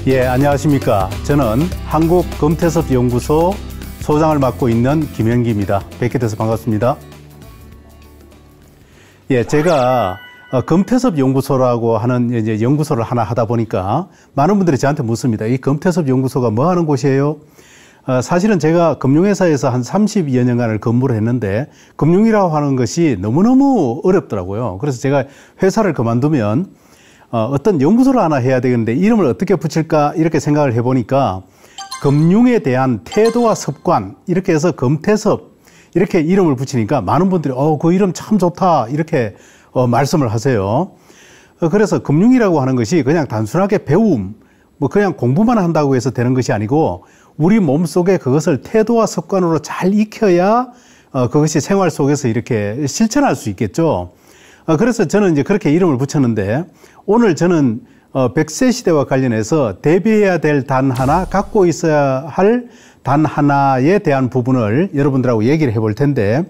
예, 안녕하십니까. 저는 한국검태섭연구소 소장을 맡고 있는 김현기입니다. 뵙게 돼서 반갑습니다. 예, 제가 검태섭연구소라고 하는 이제 연구소를 하나 하다 보니까 많은 분들이 저한테 묻습니다. 이 검태섭연구소가 뭐 하는 곳이에요? 사실은 제가 금융회사에서 한 30여 년간을 근무를 했는데 금융이라고 하는 것이 너무너무 어렵더라고요. 그래서 제가 회사를 그만두면 어떤 연구소를 하나 해야 되겠는데 이름을 어떻게 붙일까 이렇게 생각을 해보니까 금융에 대한 태도와 습관 이렇게 해서 검태섭 이렇게 이름을 붙이니까 많은 분들이 그 이름 참 좋다 이렇게 말씀을 하세요. 그래서 금융이라고 하는 것이 그냥 단순하게 배움 뭐 그냥 공부만 한다고 해서 되는 것이 아니고 우리 몸속에 그것을 태도와 습관으로 잘 익혀야 그것이 생활 속에서 이렇게 실천할 수 있겠죠. 그래서 저는 이제 그렇게 이름을 붙였는데 오늘 저는 100세 시대와 관련해서 대비해야 될 단 하나, 갖고 있어야 할 단 하나에 대한 부분을 여러분들하고 얘기를 해볼 텐데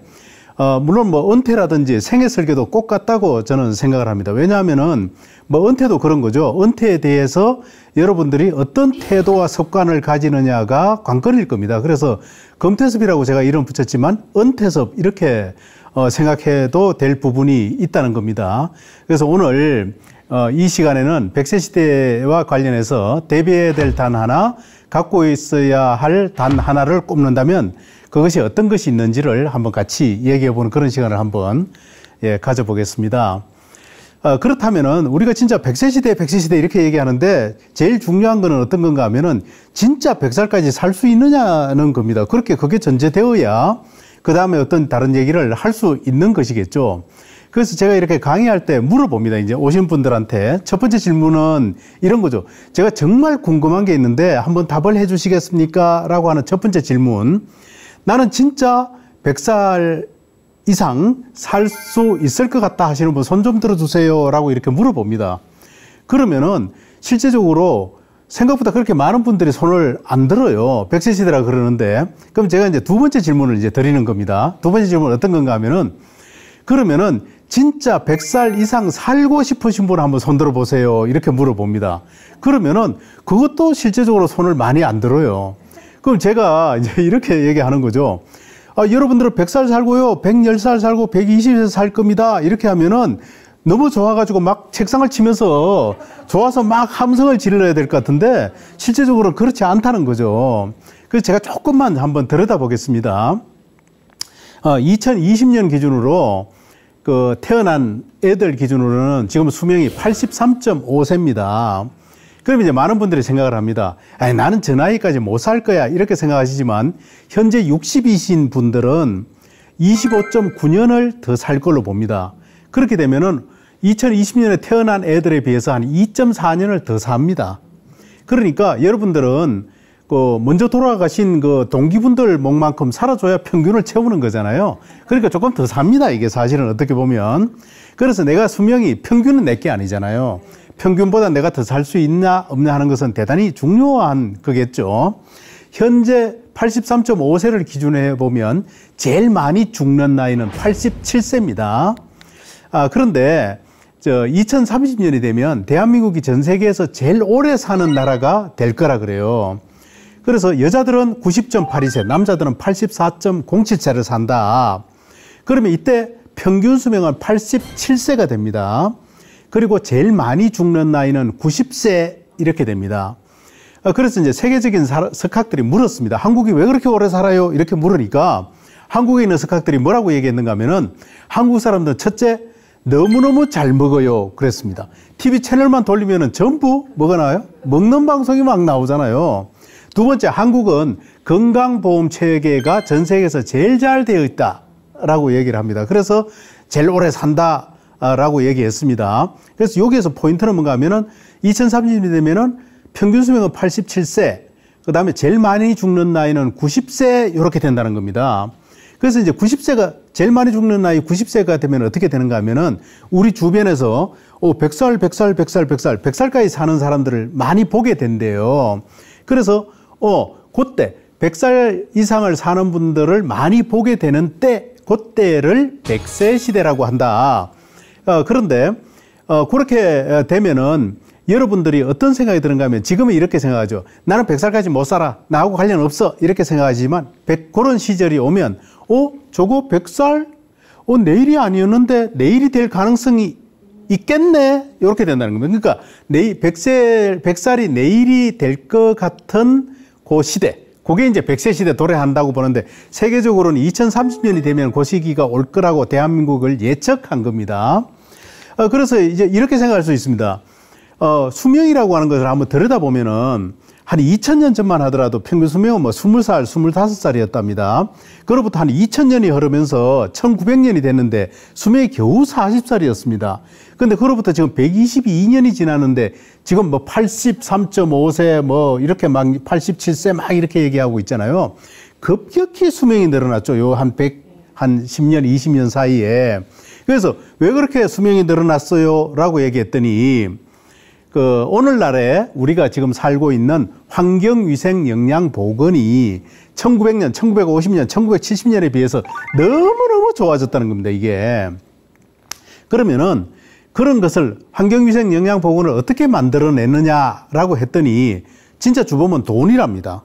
물론 뭐 은퇴라든지 생애 설계도 꼭 같다고 저는 생각을 합니다. 왜냐하면은 뭐 은퇴도 그런 거죠. 은퇴에 대해서 여러분들이 어떤 태도와 습관을 가지느냐가 관건일 겁니다. 그래서 검태섭이라고 제가 이름 붙였지만 은퇴섭 이렇게 생각해도 될 부분이 있다는 겁니다. 그래서 오늘 이 시간에는 100세 시대와 관련해서 대비해야 될 단 하나, 갖고 있어야 할 단 하나를 꼽는다면 그것이 어떤 것이 있는지를 한번 같이 얘기해 보는 그런 시간을 한번 가져보겠습니다. 그렇다면은 우리가 진짜 100세 시대, 100세 시대 이렇게 얘기하는데 제일 중요한 거는 어떤 건가 하면은 진짜 100살까지 살 수 있느냐는 겁니다. 그게 전제되어야 그 다음에 어떤 다른 얘기를 할 수 있는 것이겠죠. 그래서 제가 이렇게 강의할 때 물어봅니다. 이제 오신 분들한테 첫 번째 질문은 이런 거죠. 제가 정말 궁금한 게 있는데 한번 답을 해 주시겠습니까? 라고 하는 첫 번째 질문. 나는 진짜 100살 이상 살 수 있을 것 같다 하시는 분 손 좀 들어주세요. 라고 이렇게 물어봅니다. 그러면은 실제적으로 생각보다 그렇게 많은 분들이 손을 안 들어요. 100세 시대라 그러는데. 그럼 제가 이제 두 번째 질문을 이제 드리는 겁니다. 두 번째 질문은 어떤 건가 하면은 그러면은 진짜 100살 이상 살고 싶으신 분 한번 손 들어 보세요. 이렇게 물어봅니다. 그러면은 그것도 실제적으로 손을 많이 안 들어요. 그럼 제가 이제 이렇게 얘기하는 거죠. 여러분들은 100살 살고요. 110살 살고 120살 살 겁니다. 이렇게 하면은 너무 좋아가지고 막 책상을 치면서 좋아서 막 함성을 질러야 될 것 같은데 실제적으로 그렇지 않다는 거죠. 그래서 제가 조금만 한번 들여다보겠습니다. 2020년 기준으로 그 태어난 애들 기준으로는 지금 수명이 83.5세입니다. 그럼 이제 많은 분들이 생각을 합니다. 나는 저 나이까지 못 살 거야 이렇게 생각하시지만 현재 60이신 분들은 25.9년을 더 살 걸로 봅니다. 그렇게 되면은 2020년에 태어난 애들에 비해서 한 2.4년을 더 삽니다. 그러니까 여러분들은 그 먼저 돌아가신 그 동기분들 목만큼 살아줘야 평균을 채우는 거잖아요. 그러니까 조금 더 삽니다. 이게 사실은 어떻게 보면. 그래서 내가 수명이 평균은 내게 아니잖아요. 평균보다 내가 더 살 수 있나 없나 하는 것은 대단히 중요한 거겠죠. 현재 83.5세를 기준으로 해보면 제일 많이 죽는 나이는 87세입니다. 그런데 2030년이 되면 대한민국이 전 세계에서 제일 오래 사는 나라가 될 거라 그래요. 그래서 여자들은 90.82세, 남자들은 84.07세를 산다. 그러면 이때 평균 수명은 87세가 됩니다. 그리고 제일 많이 죽는 나이는 90세 이렇게 됩니다. 그래서 이제 세계적인 석학들이 물었습니다. 한국이 왜 그렇게 오래 살아요? 이렇게 물으니까 한국에 있는 석학들이 뭐라고 얘기했는가 하면은 한국 사람들은 첫째, 너무너무 잘 먹어요. 그랬습니다. TV 채널만 돌리면은 전부 뭐가 나와요? 먹는 방송이 막 나오잖아요. 두 번째, 한국은 건강보험 체계가 전 세계에서 제일 잘 되어 있다라고 얘기를 합니다. 그래서 제일 오래 산다라고 얘기했습니다. 그래서 여기에서 포인트는 뭔가 하면은 2030년이 되면은 평균 수명은 87세, 그 다음에 제일 많이 죽는 나이는 90세 이렇게 된다는 겁니다. 그래서 이제 90세가 제일 많이 죽는 나이 90세가 되면 어떻게 되는가 하면은 우리 주변에서 100살까지 사는 사람들을 많이 보게 된대요. 그래서 그때 100살 이상을 사는 분들을 많이 보게 되는 때, 그때를 100세 시대라고 한다. 그런데 그렇게 되면은 여러분들이 어떤 생각이 드는가 하면 지금은 이렇게 생각하죠. 나는 100살까지 못 살아. 나하고 관련 없어. 이렇게 생각하지만 그런 시절이 오면 저거 100살? 내일이 아니었는데 내일이 될 가능성이 있겠네? 이렇게 된다는 겁니다. 그러니까 100살이 내일이 될 것 같은 그 시대. 그게 이제 100세 시대 도래한다고 보는데 세계적으로는 2030년이 되면 그 시기가 올 거라고 대한민국을 예측한 겁니다. 그래서 이제 이렇게 생각할 수 있습니다. 수명이라고 하는 것을 한번 들여다보면은 한 2000년 전만 하더라도 평균 수명은 뭐 20살, 25살이었답니다. 그로부터 한 2000년이 흐르면서 1900년이 됐는데 수명이 겨우 40살이었습니다. 근데 그로부터 지금 122년이 지났는데 지금 뭐 83.5세 뭐 이렇게 막 87세 막 이렇게 얘기하고 있잖아요. 급격히 수명이 늘어났죠. 요 한 10년, 20년 사이에. 그래서 왜 그렇게 수명이 늘어났어요? 라고 얘기했더니 오늘날에 우리가 지금 살고 있는 환경위생영양보건이 1900년, 1950년, 1970년에 비해서 너무너무 좋아졌다는 겁니다, 이게. 그러면은 그런 것을 환경위생영양보건을 어떻게 만들어냈느냐라고 했더니 진짜 주범은 돈이랍니다.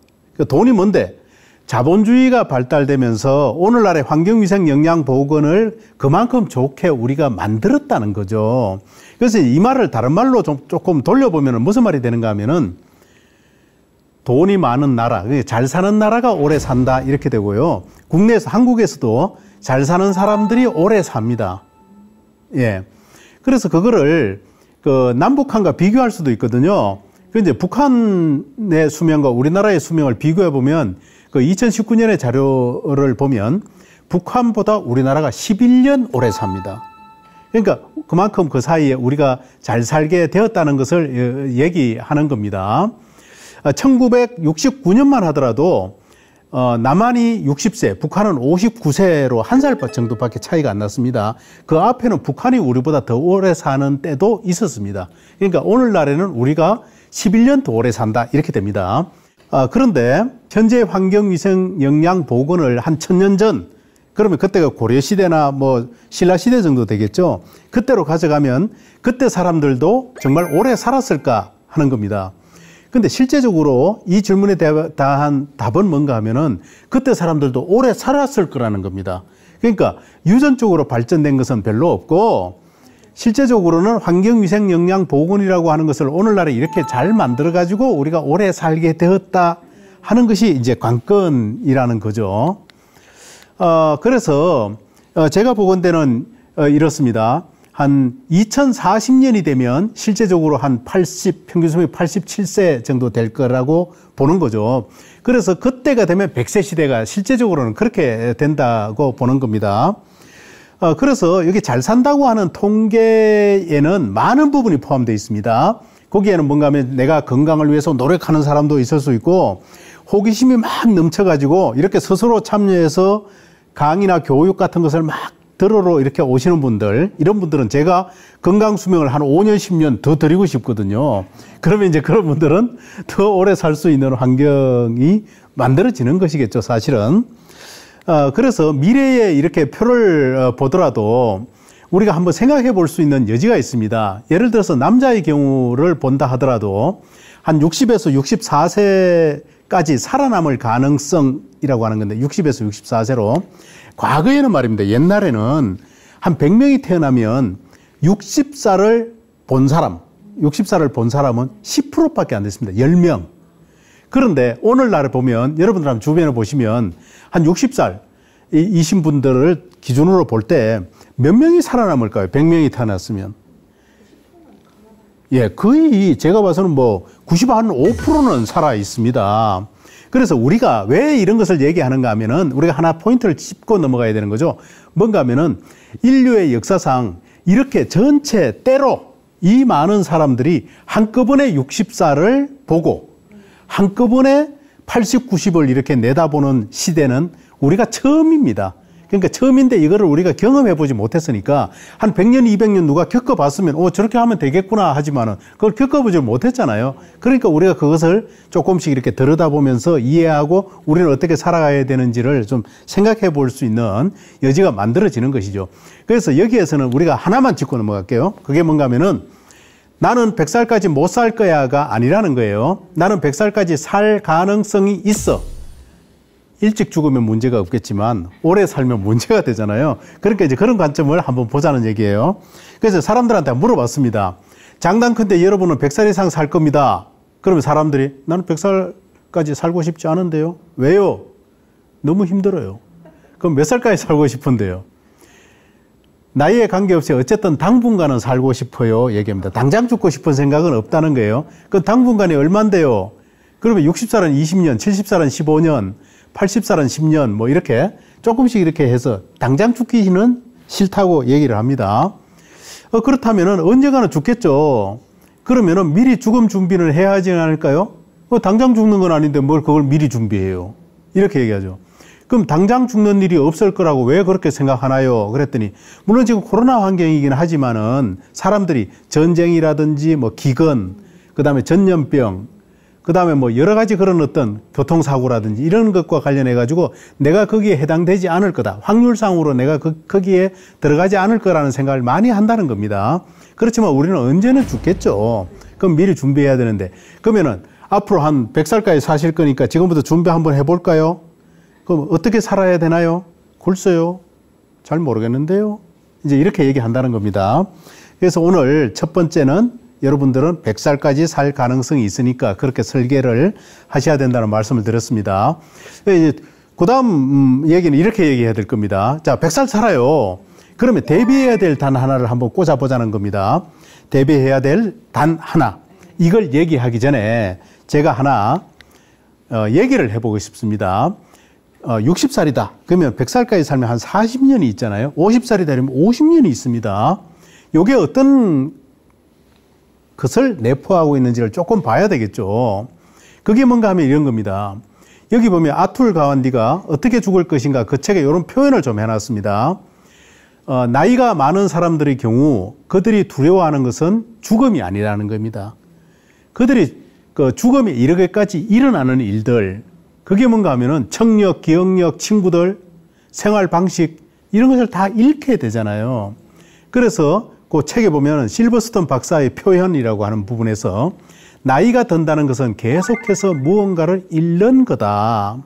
돈이 뭔데? 자본주의가 발달되면서 오늘날의 환경위생영양보건을 그만큼 좋게 우리가 만들었다는 거죠. 그래서 이 말을 다른 말로 조금 돌려보면 무슨 말이 되는가 하면은 돈이 많은 나라, 잘 사는 나라가 오래 산다 이렇게 되고요. 국내에서, 한국에서도 잘 사는 사람들이 오래 삽니다. 예. 그래서 그거를 남북한과 비교할 수도 있거든요. 이제 북한의 수명과 우리나라의 수명을 비교해 보면 2019년의 자료를 보면 북한보다 우리나라가 11년 오래 삽니다. 그러니까 그만큼 그 사이에 우리가 잘 살게 되었다는 것을 얘기하는 겁니다. 1969년만 하더라도 남한이 60세, 북한은 59세로 한 살 정도밖에 차이가 안 났습니다. 그 앞에는 북한이 우리보다 더 오래 사는 때도 있었습니다. 그러니까 오늘날에는 우리가 11년 더 오래 산다 이렇게 됩니다. 그런데 현재 환경위생영양보건을 한 1000년 전, 그러면 그때가 고려시대나 뭐 신라시대 정도 되겠죠. 그때로 가져가면 그때 사람들도 정말 오래 살았을까 하는 겁니다. 근데 실제적으로 이 질문에 대한 답은 뭔가 하면은 그때 사람들도 오래 살았을 거라는 겁니다. 그러니까 유전적으로 발전된 것은 별로 없고 실제적으로는 환경위생영양보건이라고 하는 것을 오늘날에 이렇게 잘 만들어가지고 우리가 오래 살게 되었다 하는 것이 이제 관건이라는 거죠. 그래서 제가 보건대는 이렇습니다. 한 2040년이 되면 실제적으로 한 평균 수명이 87세 정도 될 거라고 보는 거죠. 그래서 그때가 되면 100세 시대가 실제적으로는 그렇게 된다고 보는 겁니다. 그래서 여기 잘 산다고 하는 통계에는 많은 부분이 포함되어 있습니다. 거기에는 뭔가 하면 내가 건강을 위해서 노력하는 사람도 있을 수 있고 호기심이 막 넘쳐가지고 이렇게 스스로 참여해서 강의나 교육 같은 것을 막 들으러 이렇게 오시는 분들, 이런 분들은 제가 건강 수명을 한 5년, 10년 더 드리고 싶거든요. 그러면 이제 그런 분들은 더 오래 살 수 있는 환경이 만들어지는 것이겠죠, 사실은. 그래서 미래에 이렇게 표를 보더라도 우리가 한번 생각해 볼 수 있는 여지가 있습니다. 예를 들어서 남자의 경우를 본다 하더라도 한 60에서 64세까지 살아남을 가능성이라고 하는 건데 60에서 64세로 과거에는 말입니다. 옛날에는 한 100명이 태어나면 60살을 본 사람은 10%밖에 안 됐습니다. 10명. 그런데 오늘날에 보면 여러분들 한번 주변에 보시면 한 60살 이신 분들을 기준으로 볼 때 몇 명이 살아남을까요? 100명이 태어났으면. 예, 거의 제가 봐서는 뭐 95%는 살아 있습니다. 그래서 우리가 왜 이런 것을 얘기하는가 하면은 우리가 하나 포인트를 짚고 넘어가야 되는 거죠. 뭔가 하면은 인류의 역사상 이렇게 전체 때로 이 많은 사람들이 한꺼번에 60살을 보고 한꺼번에 80, 90을 이렇게 내다보는 시대는 우리가 처음입니다. 그러니까 처음인데 이거를 우리가 경험해보지 못했으니까 한 100년, 200년 누가 겪어봤으면 저렇게 하면 되겠구나 하지만은 그걸 겪어보지 못했잖아요. 그러니까 우리가 그것을 조금씩 이렇게 들여다보면서 이해하고 우리는 어떻게 살아가야 되는지를 좀 생각해 볼 수 있는 여지가 만들어지는 것이죠. 그래서 여기에서는 우리가 하나만 짚고 넘어갈게요. 그게 뭔가 하면은 나는 100살까지 못 살 거야가 아니라는 거예요. 나는 100살까지 살 가능성이 있어. 일찍 죽으면 문제가 없겠지만 오래 살면 문제가 되잖아요. 그러니까 이제 그런 관점을 한번 보자는 얘기예요. 그래서 사람들한테 물어봤습니다. 장담컨대 여러분은 100살 이상 살 겁니다. 그러면 사람들이 나는 100살까지 살고 싶지 않은데요. 왜요? 너무 힘들어요. 그럼 몇 살까지 살고 싶은데요? 나이에 관계없이 어쨌든 당분간은 살고 싶어요 얘기합니다. 당장 죽고 싶은 생각은 없다는 거예요. 그 당분간이 얼만데요? 그러면 60살은 20년, 70살은 15년, 80살은 10년 뭐 이렇게 조금씩 이렇게 해서 당장 죽기는 싫다고 얘기를 합니다. 그렇다면 언젠가는 죽겠죠. 그러면 미리 죽음 준비를 해야 하지 않을까요? 당장 죽는 건 아닌데 뭘 그걸 미리 준비해요. 이렇게 얘기하죠. 그럼 당장 죽는 일이 없을 거라고 왜 그렇게 생각하나요? 그랬더니 물론 지금 코로나 환경이긴 하지만은 사람들이 전쟁이라든지 뭐 기근, 그다음에 전염병, 그다음에 뭐 여러 가지 그런 어떤 교통사고라든지 이런 것과 관련해 가지고 내가 거기에 해당되지 않을 거다. 확률상으로 내가 거기에 들어가지 않을 거라는 생각을 많이 한다는 겁니다. 그렇지만 우리는 언제는 죽겠죠. 그럼 미리 준비해야 되는데 그러면은 앞으로 한 100살까지 사실 거니까 지금부터 준비 한번 해볼까요? 그럼 어떻게 살아야 되나요? 글쎄요. 잘 모르겠는데요. 이제 이렇게 얘기한다는 겁니다. 그래서 오늘 첫 번째는 여러분들은 100살까지 살 가능성이 있으니까 그렇게 설계를 하셔야 된다는 말씀을 드렸습니다. 그 다음 얘기는 이렇게 얘기해야 될 겁니다. 자, 100살 살아요. 그러면 대비해야 될 단 하나를 한번 꽂아보자는 겁니다. 대비해야 될 단 하나. 이걸 얘기하기 전에 제가 하나 얘기를 해보고 싶습니다. 60살이다. 그러면 100살까지 살면 한 40년이 있잖아요. 50살이다 그러면 50년이 있습니다. 이게 어떤 것을 내포하고 있는지를 조금 봐야 되겠죠. 그게 뭔가 하면 이런 겁니다. 여기 보면 아툴 가완디가 어떻게 죽을 것인가 그 책에 이런 표현을 좀 해놨습니다. 나이가 많은 사람들의 경우 그들이 두려워하는 것은 죽음이 아니라는 겁니다. 그들이 그 죽음에 이르기까지 일어나는 일들, 그게 뭔가 하면은 청력, 기억력, 친구들, 생활 방식 이런 것을 다 잃게 되잖아요. 그래서 그 책에 보면 실버스톤 박사의 표현이라고 하는 부분에서 나이가 든다는 것은 계속해서 무언가를 잃는 거다.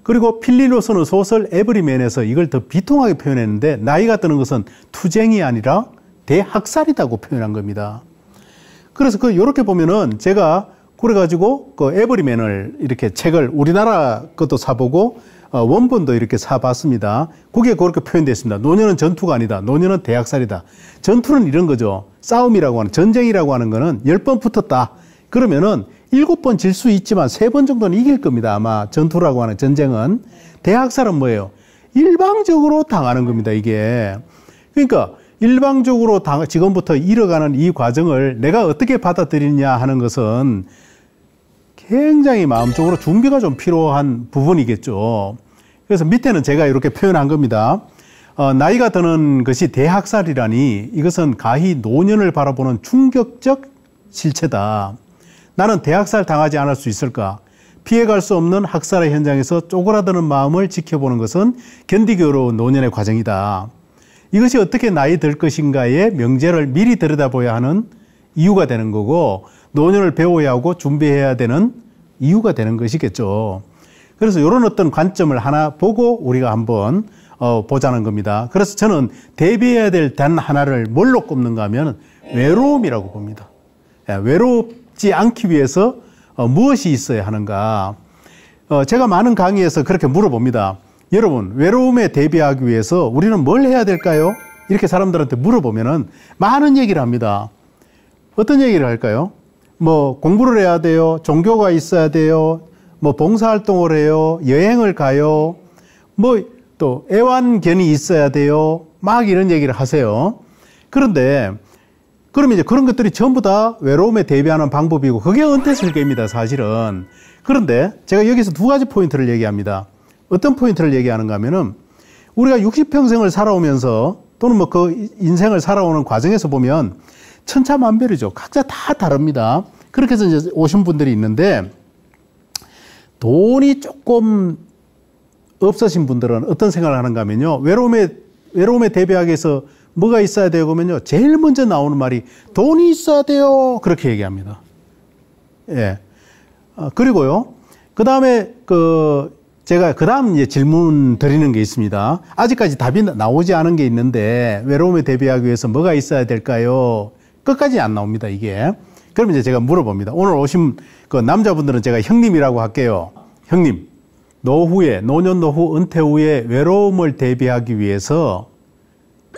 그리고 필리로서는 소설 에브리맨에서 이걸 더 비통하게 표현했는데 나이가 드는 것은 투쟁이 아니라 대학살이라고 표현한 겁니다. 그래서 요렇게 보면은 제가 그래가지고 그 에브리맨을 이렇게 책을 우리나라 것도 사보고 원본도 이렇게 사봤습니다. 그게 그렇게 표현됐습니다. 노년은 전투가 아니다. 노년은 대학살이다. 전투는 이런 거죠. 싸움이라고 하는, 전쟁이라고 하는 거는 10번 붙었다. 그러면은 7번 질 수 있지만 3번 정도는 이길 겁니다. 아마 전투라고 하는 전쟁은. 대학살은 뭐예요? 일방적으로 당하는 겁니다. 이게. 그러니까 일방적으로 지금부터 이뤄가는 이 과정을 내가 어떻게 받아들이냐 하는 것은 굉장히 마음적으로 준비가 좀 필요한 부분이겠죠. 그래서 밑에는 제가 이렇게 표현한 겁니다. 나이가 드는 것이 대학살이라니 이것은 가히 노년을 바라보는 충격적 실체다. 나는 대학살 당하지 않을 수 있을까? 피해갈 수 없는 학살의 현장에서 쪼그라드는 마음을 지켜보는 것은 견디기 어려운 노년의 과정이다. 이것이 어떻게 나이 들 것인가의 명제를 미리 들여다봐야 하는 이유가 되는 거고 노년을 배워야 하고 준비해야 되는 이유가 되는 것이겠죠. 그래서 이런 어떤 관점을 하나 보고 우리가 한번 보자는 겁니다. 그래서 저는 대비해야 될 단 하나를 뭘로 꼽는가 하면 외로움이라고 봅니다. 외롭지 않기 위해서 무엇이 있어야 하는가. 제가 많은 강의에서 그렇게 물어봅니다. 여러분, 외로움에 대비하기 위해서 우리는 뭘 해야 될까요? 이렇게 사람들한테 물어보면은 많은 얘기를 합니다. 어떤 얘기를 할까요? 뭐 공부를 해야 돼요. 종교가 있어야 돼요. 뭐 봉사활동을 해요. 여행을 가요. 뭐 또 애완견이 있어야 돼요. 막 이런 얘기를 하세요. 그런데 그러면 이제 그런 것들이 전부 다 외로움에 대비하는 방법이고 그게 은퇴설계입니다. 사실은. 그런데 제가 여기서 두 가지 포인트를 얘기합니다. 어떤 포인트를 얘기하는가 하면은 우리가 60평생을 살아오면서 또는 뭐 그 인생을 살아오는 과정에서 보면 천차만별이죠. 각자 다 다릅니다. 그렇게 해서 이제 오신 분들이 있는데 돈이 조금 없으신 분들은 어떤 생각을 하는가 하면요. 외로움에 대비하기 위해서 뭐가 있어야 돼요? 그러면요. 제일 먼저 나오는 말이 돈이 있어야 돼요. 그렇게 얘기합니다. 예. 그리고요. 그 다음에 제가 그 다음 이제 질문 드리는 게 있습니다. 아직까지 답이 나오지 않은 게 있는데 외로움에 대비하기 위해서 뭐가 있어야 될까요? 끝까지 안 나옵니다, 이게. 그럼 이제 제가 물어봅니다. 오늘 오신 그 남자분들은 제가 형님이라고 할게요. 형님, 노년 노후, 은퇴 후에 외로움을 대비하기 위해서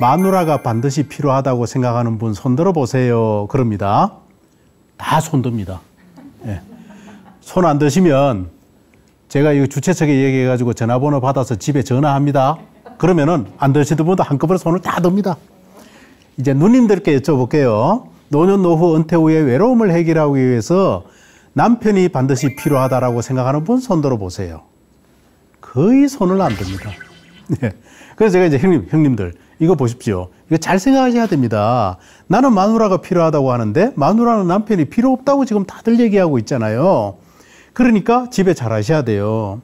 마누라가 반드시 필요하다고 생각하는 분 손들어 보세요. 그럽니다. 다 손듭니다. 예. 손 안 드시면 제가 이거 주최측에 얘기해가지고 전화번호 받아서 집에 전화합니다. 그러면은 안 드시던 분도 한꺼번에 손을 다 듭니다. 이제 누님들께 여쭤볼게요. 노년 노후 은퇴 후에 외로움을 해결하기 위해서 남편이 반드시 필요하다라고 생각하는 분 손들어 보세요. 거의 손을 안 듭니다. 네. 그래서 제가 이제 형님들 이거 보십시오. 이거 잘 생각하셔야 됩니다. 나는 마누라가 필요하다고 하는데 마누라는 남편이 필요 없다고 지금 다들 얘기하고 있잖아요. 그러니까 집에 잘 하셔야 돼요.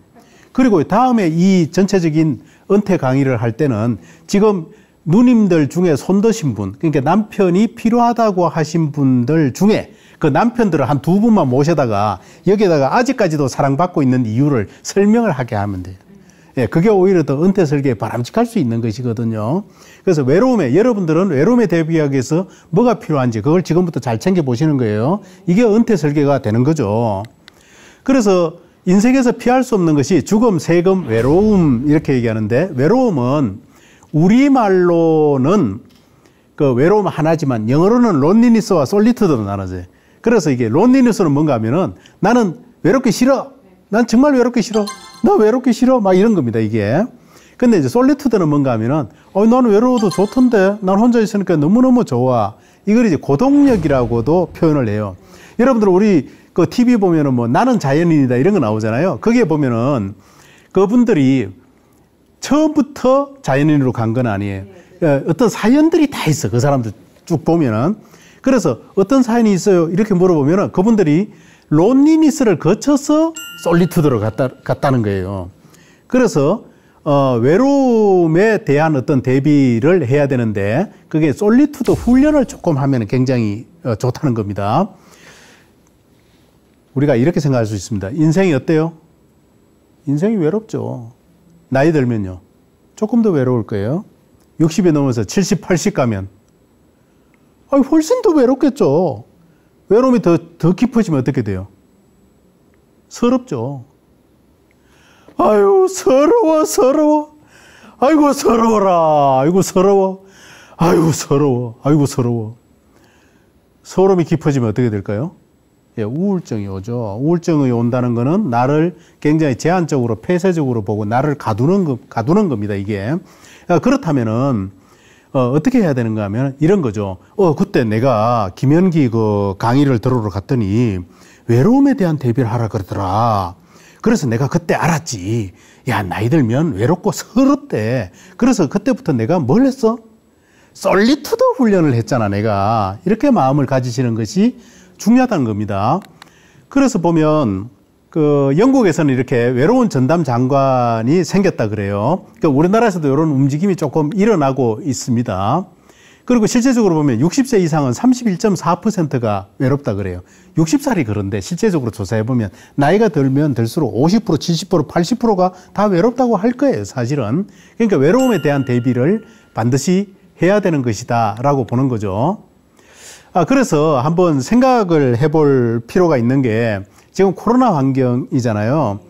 그리고 다음에 이 전체적인 은퇴 강의를 할 때는 지금 누님들 중에 손 드신 분, 그러니까 남편이 필요하다고 하신 분들 중에 그 남편들을 한 두 분만 모셔다가 여기에다가 아직까지도 사랑받고 있는 이유를 설명을 하게 하면 돼요. 예, 그게 오히려 더 은퇴 설계에 바람직할 수 있는 것이거든요. 그래서 여러분들은 외로움에 대비하기 위해서 뭐가 필요한지 그걸 지금부터 잘 챙겨보시는 거예요. 이게 은퇴 설계가 되는 거죠. 그래서 인생에서 피할 수 없는 것이 죽음, 세금, 외로움 이렇게 얘기하는데 외로움은 우리말로는 그 외로움 하나지만 영어로는 론리니스와 솔리투드로 나눠져요. 그래서 이게 론리니스는 뭔가 하면은 나는 외롭기 싫어. 난 정말 외롭기 싫어. 나 외롭기 싫어. 막 이런 겁니다, 이게. 근데 이제 솔리투드는 뭔가 하면은 나는 외로워도 좋던데. 난 혼자 있으니까 너무너무 좋아. 이걸 이제 고독력이라고도 표현을 해요. 여러분들 우리 그 TV 보면은 뭐 나는 자연인이다 이런 거 나오잖아요. 거기에 보면은 그분들이 처음부터 자연인으로 간 건 아니에요. 어떤 사연들이 다 있어. 그 사람들 쭉 보면은. 그래서 어떤 사연이 있어요. 이렇게 물어보면은 그분들이 론리니스를 거쳐서 솔리투드로 갔다는 거예요. 그래서 외로움에 대한 어떤 대비를 해야 되는데 그게 솔리투드 훈련을 조금 하면 굉장히 좋다는 겁니다. 우리가 이렇게 생각할 수 있습니다. 인생이 어때요? 인생이 외롭죠. 나이 들면요. 조금 더 외로울 거예요. 60이 넘어서 70, 80 가면 훨씬 더 외롭겠죠. 외로움이 더 깊어지면 어떻게 돼요? 서럽죠. 아유, 서러워. 아이고, 서러워라. 아이고, 서러워. 아이고, 서러워. 아이고, 서러워. 서러움이 깊어지면 어떻게 될까요? 예, 우울증이 오죠. 우울증이 온다는 거는 나를 굉장히 제한적으로, 폐쇄적으로 보고 나를 가두는 겁니다, 이게. 그렇다면은, 어떻게 해야 되는가 하면 이런 거죠. 그때 내가 김현기 그 강의를 들으러 갔더니 외로움에 대한 대비를 하라 그러더라. 그래서 내가 그때 알았지. 야, 나이 들면 외롭고 서럽대. 그래서 그때부터 내가 뭘 했어? 솔리투드 훈련을 했잖아, 내가. 이렇게 마음을 가지시는 것이 중요하다는 겁니다. 그래서 보면 그 영국에서는 이렇게 외로운 전담 장관이 생겼다 그래요. 그러니까 우리나라에서도 이런 움직임이 조금 일어나고 있습니다. 그리고 실제적으로 보면 60세 이상은 31.4%가 외롭다 그래요. 60살이 그런데 실제적으로 조사해보면 나이가 들면 들수록 50%, 70%, 80%가 다 외롭다고 할 거예요, 사실은. 그러니까 외로움에 대한 대비를 반드시 해야 되는 것이다 라고 보는 거죠. 그래서 한번 생각을 해볼 필요가 있는 게 지금 코로나 환경이잖아요.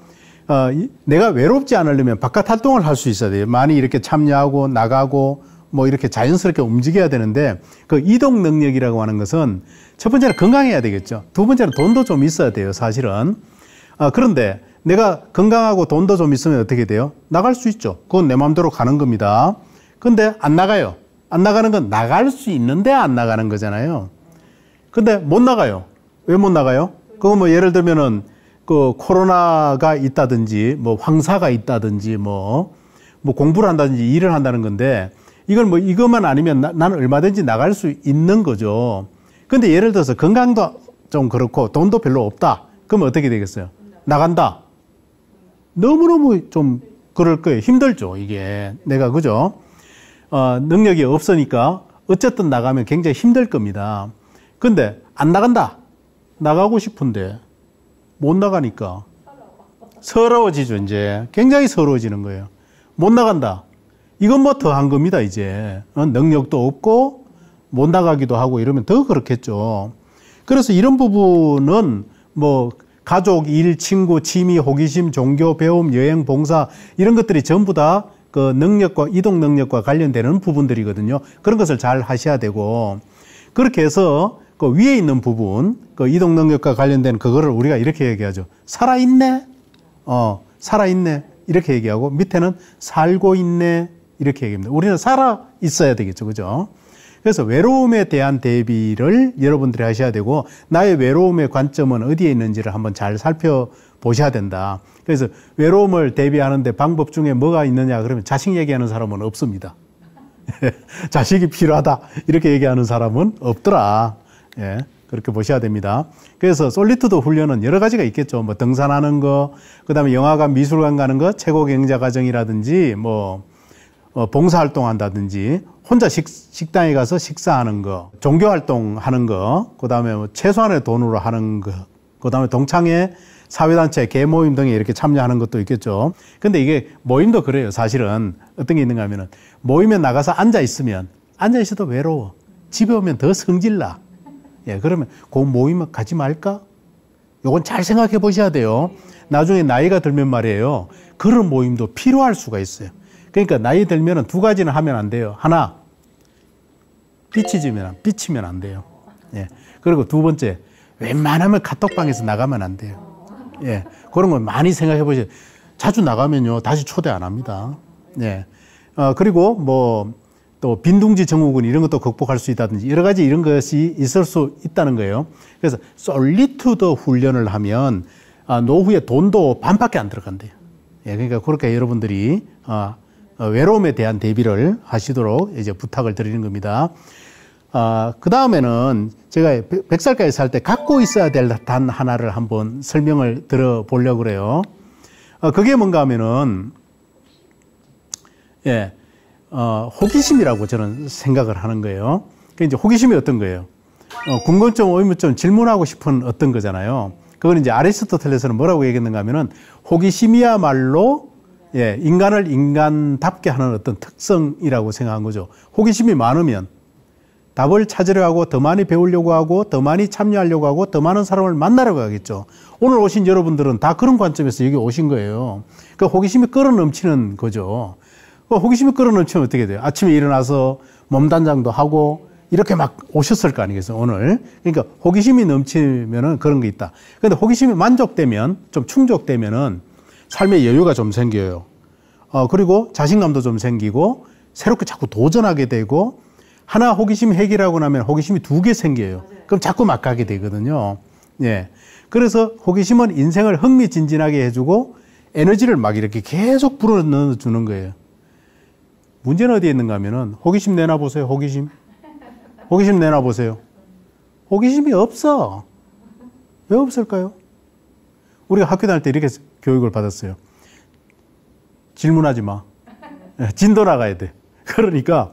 내가 외롭지 않으려면 바깥 활동을 할 수 있어야 돼요. 많이 이렇게 참여하고 나가고 뭐 이렇게 자연스럽게 움직여야 되는데 그 이동 능력이라고 하는 것은 첫 번째는 건강해야 되겠죠. 두 번째는 돈도 좀 있어야 돼요, 사실은. 그런데 내가 건강하고 돈도 좀 있으면 어떻게 돼요? 나갈 수 있죠. 그건 내 마음대로 가는 겁니다. 근데 안 나가요. 안 나가는 건 나갈 수 있는데 안 나가는 거잖아요. 근데 못 나가요. 왜 못 나가요? 그거 뭐 예를 들면은 그 코로나가 있다든지 뭐 황사가 있다든지 뭐 공부를 한다든지 일을 한다는 건데 이걸 뭐 이것만 아니면 나는 얼마든지 나갈 수 있는 거죠. 근데 예를 들어서 건강도 좀 그렇고 돈도 별로 없다. 그러면 어떻게 되겠어요? 나간다. 너무너무 좀 그럴 거예요. 힘들죠, 이게. 내가, 그죠? 능력이 없으니까 어쨌든 나가면 굉장히 힘들 겁니다. 근데 안 나간다. 나가고 싶은데 못 나가니까 서러워지죠. 이제 굉장히 서러워지는 거예요. 못 나간다. 이건 뭐 더한 겁니다. 이제 능력도 없고 못 나가기도 하고 이러면 더 그렇겠죠. 그래서 이런 부분은 뭐 가족, 일, 친구, 취미, 호기심, 종교, 배움, 여행, 봉사 이런 것들이 전부 다 그 능력과 이동 능력과 관련되는 부분들이거든요. 그런 것을 잘 하셔야 되고 그렇게 해서 그 위에 있는 부분, 그 이동 능력과 관련된 그거를 우리가 이렇게 얘기하죠. 살아있네? 살아있네. 이렇게 얘기하고 밑에는 살고 있네. 이렇게 얘기합니다. 우리는 살아 있어야 되겠죠. 그죠? 그래서 외로움에 대한 대비를 여러분들이 하셔야 되고 나의 외로움의 관점은 어디에 있는지를 한번 잘 살펴보셔야 된다. 그래서 외로움을 대비하는데 방법 중에 뭐가 있느냐 그러면 자식 얘기하는 사람은 없습니다. 자식이 필요하다 이렇게 얘기하는 사람은 없더라. 예, 그렇게 보셔야 됩니다. 그래서 솔리투드 훈련은 여러 가지가 있겠죠. 뭐 등산하는 거, 그다음에 영화관, 미술관 가는 거, 최고 경자 과정이라든지 뭐 봉사활동 한다든지 혼자 식당에 가서 식사하는 거, 종교활동 하는 거, 그 다음에 뭐 최소한의 돈으로 하는 거, 그 다음에 동창회, 사회단체, 개모임 등에 이렇게 참여하는 것도 있겠죠. 근데 이게 모임도 그래요. 사실은 어떤 게 있는가 하면은 모임에 나가서 앉아있으면 앉아있어도 외로워. 집에 오면 더 성질나. 예, 그러면 그 모임을 가지 말까? 요건 잘 생각해 보셔야 돼요. 나중에 나이가 들면 말이에요. 그런 모임도 필요할 수가 있어요. 그러니까 나이 들면은 두 가지는 하면 안 돼요. 하나, 삐치면 안 돼요. 예. 그리고 두 번째, 웬만하면 카톡방에서 나가면 안 돼요. 예. 그런 건 많이 생각해 보세요. 자주 나가면요, 다시 초대 안 합니다. 예. 그리고 뭐, 또 빈둥지 증후군 이런 것도 극복할 수 있다든지 여러 가지 이런 것이 있을 수 있다는 거예요. 그래서 솔리투드 훈련을 하면 노후에 돈도 반밖에 안 들어간대요. 예. 그러니까 그렇게 여러분들이 외로움에 대한 대비를 하시도록 이제 부탁을 드리는 겁니다. 그 다음에는 제가 100살까지 살 때 갖고 있어야 될 단 하나를 한번 설명을 들어보려고 그래요. 그게 뭔가 하면은, 예, 호기심이라고 저는 생각을 하는 거예요. 그 이제 호기심이 어떤 거예요? 궁금증, 의문점, 질문하고 싶은 어떤 거잖아요. 그건 이제 아리스토텔레스는 뭐라고 얘기했는가 하면은 호기심이야말로 예, 인간을 인간답게 하는 어떤 특성이라고 생각한 거죠. 호기심이 많으면 답을 찾으려 하고 더 많이 배우려고 하고 더 많이 참여하려고 하고 더 많은 사람을 만나려고 하겠죠. 오늘 오신 여러분들은 다 그런 관점에서 여기 오신 거예요. 그 호기심이 끌어넘치는 거죠. 그 호기심이 끌어넘치면 어떻게 돼요? 아침에 일어나서 몸단장도 하고 이렇게 막 오셨을 거 아니겠어요, 오늘. 그러니까 호기심이 넘치면은 그런 게 있다. 근데 호기심이 만족되면, 좀 충족되면은 삶의 여유가 좀 생겨요. 그리고 자신감도 좀 생기고 새롭게 자꾸 도전하게 되고 하나 호기심 해결하고 나면 호기심이 두 개 생겨요. 그럼 자꾸 막 가게 되거든요. 예. 그래서 호기심은 인생을 흥미진진하게 해주고 에너지를 막 이렇게 계속 불어넣어 주는 거예요. 문제는 어디에 있는가 하면은 호기심 내놔보세요. 호기심 내놔보세요. 호기심이 없어. 왜 없을까요? 우리가 학교 다닐 때 이렇게 교육을 받았어요. 질문하지 마. 진도 나가야 돼. 그러니까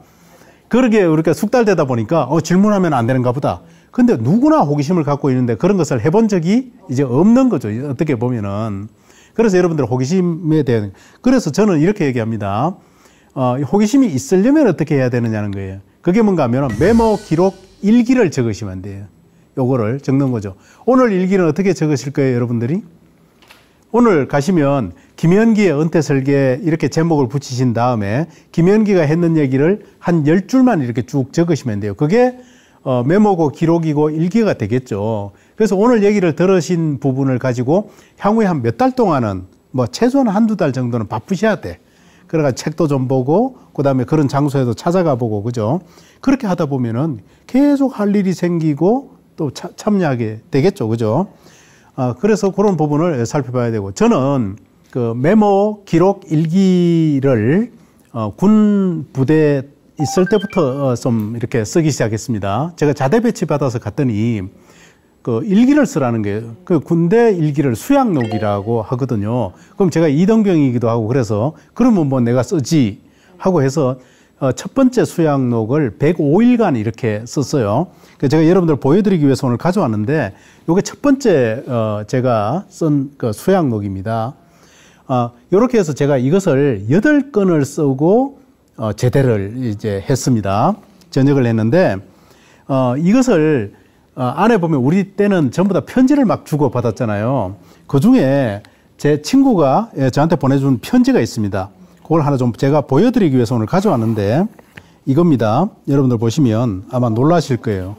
그렇게 우리가 숙달되다 보니까 질문하면 안 되는가 보다. 근데 누구나 호기심을 갖고 있는데 그런 것을 해본 적이 이제 없는 거죠. 어떻게 보면은. 그래서 여러분들 호기심에 대한, 그래서 저는 이렇게 얘기합니다. 호기심이 있으려면 어떻게 해야 되느냐는 거예요. 그게 뭔가 하면 메모, 기록, 일기를 적으시면 돼요. 요거를 적는 거죠. 오늘 일기는 어떻게 적으실 거예요, 여러분들이? 오늘 가시면 김현기의 은퇴설계 이렇게 제목을 붙이신 다음에 김현기가 했는 얘기를 한 10줄만 이렇게 쭉 적으시면 돼요. 그게 메모고 기록이고 일기가 되겠죠. 그래서 오늘 얘기를 들으신 부분을 가지고 향후에 한 몇 달 동안은 뭐 최소한 한두 달 정도는 바쁘셔야 돼. 그래가 책도 좀 보고 그다음에 그런 장소에도 찾아가 보고 그죠. 그렇게 하다 보면은 계속 할 일이 생기고 또 참여하게 되겠죠. 그죠. 그래서 그런 부분을 살펴봐야 되고, 저는 그 메모, 기록, 일기를 군 부대 있을 때부터 좀 이렇게 쓰기 시작했습니다. 제가 자대 배치 받아서 갔더니 그 일기를 쓰라는 게, 그 군대 일기를 수양록이라고 하거든요. 그럼 제가 이등병이기도 하고 그래서 그러면 뭐 내가 쓰지 하고 해서 첫 번째 수양록을 105일간 이렇게 썼어요. 제가 여러분들 보여드리기 위해서 오늘 가져왔는데 이게 첫 번째 제가 쓴 그 수양록입니다. 이렇게 해서 제가 이것을 8건을 쓰고 제대를 이제 했습니다. 전역을 했는데 이것을 안에 보면 우리 때는 전부 다 편지를 막 주고 받았잖아요. 그 중에 제 친구가 저한테 보내준 편지가 있습니다. 그걸 하나 좀 제가 보여드리기 위해서 오늘 가져왔는데 이겁니다. 여러분들 보시면 아마 놀라실 거예요.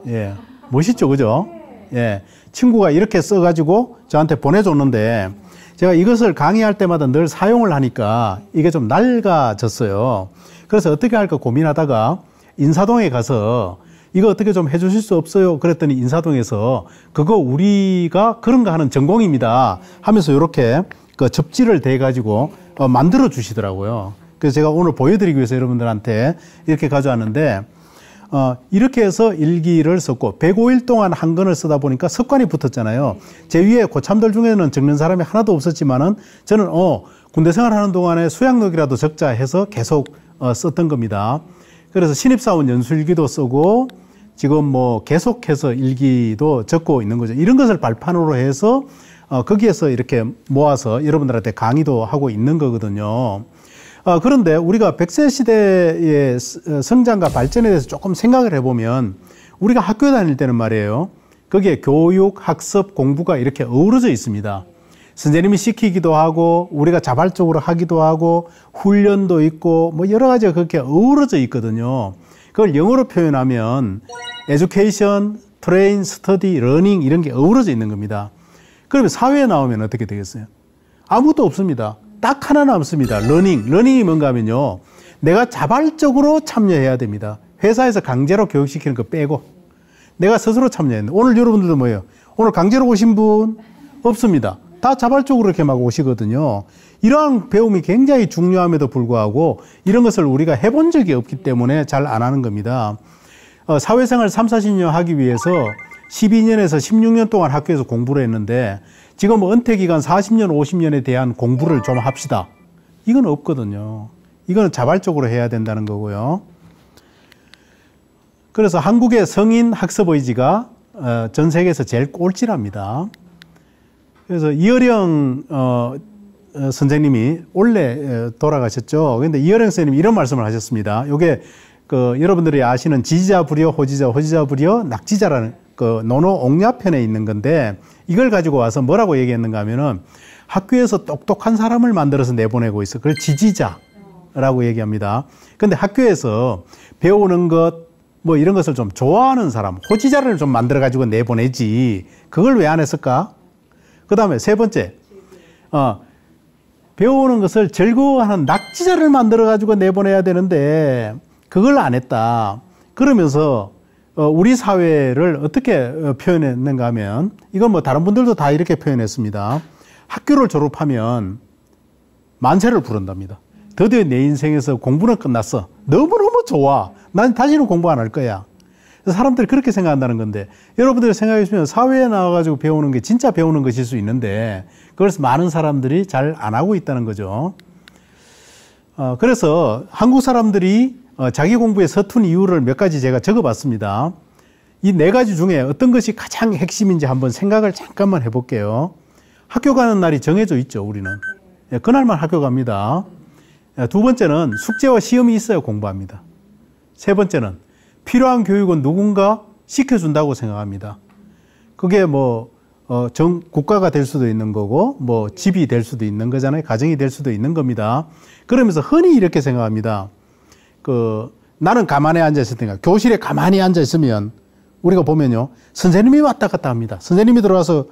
예, 멋있죠, 그죠? 예, 친구가 이렇게 써가지고 저한테 보내줬는데 제가 이것을 강의할 때마다 늘 사용을 하니까 이게 좀 낡아졌어요. 그래서 어떻게 할까 고민하다가 인사동에 가서 이거 어떻게 좀 해주실 수 없어요? 그랬더니 인사동에서 그거 우리가 그런 거 하는 전공입니다 하면서 이렇게 그 접지를 대가지고 만들어 주시더라고요. 그래서 제가 오늘 보여드리기 위해서 여러분들한테 이렇게 가져왔는데 이렇게 해서 일기를 썼고 105일 동안 한 권을 쓰다 보니까 습관이 붙었잖아요. 제 위에 고참들 중에는 적는 사람이 하나도 없었지만은 저는 군대 생활하는 동안에 수양록이라도 적자 해서 계속 썼던 겁니다. 그래서 신입사원 연수일기도 쓰고 지금 뭐 계속해서 일기도 적고 있는 거죠. 이런 것을 발판으로 해서 거기에서 이렇게 모아서 여러분들한테 강의도 하고 있는 거거든요. 그런데 우리가 100세 시대의 성장과 발전에 대해서 조금 생각을 해보면 우리가 학교 다닐 때는 말이에요. 거기에 교육, 학습, 공부가 이렇게 어우러져 있습니다. 선생님이 시키기도 하고 우리가 자발적으로 하기도 하고 훈련도 있고 뭐 여러 가지가 그렇게 어우러져 있거든요. 그걸 영어로 표현하면 education, train, study, learning 이런 게 어우러져 있는 겁니다. 그러면 사회에 나오면 어떻게 되겠어요? 아무것도 없습니다. 딱 하나 남습니다. 러닝이 뭔가 하면요. 내가 자발적으로 참여해야 됩니다. 회사에서 강제로 교육시키는 거 빼고 내가 스스로 참여해야 됩니다. 오늘 여러분들도 뭐예요? 오늘 강제로 오신 분 없습니다. 다 자발적으로 이렇게 막 오시거든요. 이러한 배움이 굉장히 중요함에도 불구하고 이런 것을 우리가 해본 적이 없기 때문에 잘 안 하는 겁니다. 사회생활 3, 40년 하기 위해서 12년에서 16년 동안 학교에서 공부를 했는데 지금 은퇴기간 40년, 50년에 대한 공부를 좀 합시다. 이건 없거든요. 이거는 자발적으로 해야 된다는 거고요. 그래서 한국의 성인 학습 의지가 전 세계에서 제일 꼴찌랍니다. 그래서 이어령 선생님이 원래 돌아가셨죠. 그런데 이어령 선생님이 이런 말씀을 하셨습니다. 이게 여러분들이 아시는 지지자 불여, 호지자 불여, 낙지자라는 논어옥야편에 있는 건데 이걸 가지고 와서 뭐라고 얘기했는가 하면은 학교에서 똑똑한 사람을 만들어서 내보내고 있어. 그걸 지지자라고 얘기합니다. 근데 학교에서 배우는 것, 뭐 이런 것을 좀 좋아하는 사람, 호지자를 좀 만들어 가지고 내보내지. 그걸 왜 안 했을까? 그 다음에 세 번째, 배우는 것을 즐거워하는 낙지자를 만들어 가지고 내보내야 되는데 그걸 안 했다. 그러면서 우리 사회를 어떻게 표현했는가 하면 이건 뭐 다른 분들도 다 이렇게 표현했습니다. 학교를 졸업하면 만세를 부른답니다. 드디어 내 인생에서 공부는 끝났어. 너무너무 좋아. 난 다시는 공부 안 할 거야. 사람들이 그렇게 생각한다는 건데 여러분들이 생각해 보시면 사회에 나와가지고 배우는 게 진짜 배우는 것일 수 있는데 그래서 많은 사람들이 잘 안 하고 있다는 거죠. 그래서 한국 사람들이 자기 공부에 서툰 이유를 몇 가지 제가 적어봤습니다. 이 네 가지 중에 어떤 것이 가장 핵심인지 한번 생각을 잠깐만 해볼게요. 학교 가는 날이 정해져 있죠, 우리는. 그날만 학교 갑니다. 두 번째는 숙제와 시험이 있어야 공부합니다. 세 번째는 필요한 교육은 누군가 시켜준다고 생각합니다. 그게 뭐 국가가 될 수도 있는 거고 뭐 집이 될 수도 있는 거잖아요. 가정이 될 수도 있는 겁니다. 그러면서 흔히 이렇게 생각합니다. 나는 가만히 앉아있을 테니까 교실에 가만히 앉아있으면 우리가 보면요. 선생님이 왔다 갔다 합니다. 선생님이 들어와서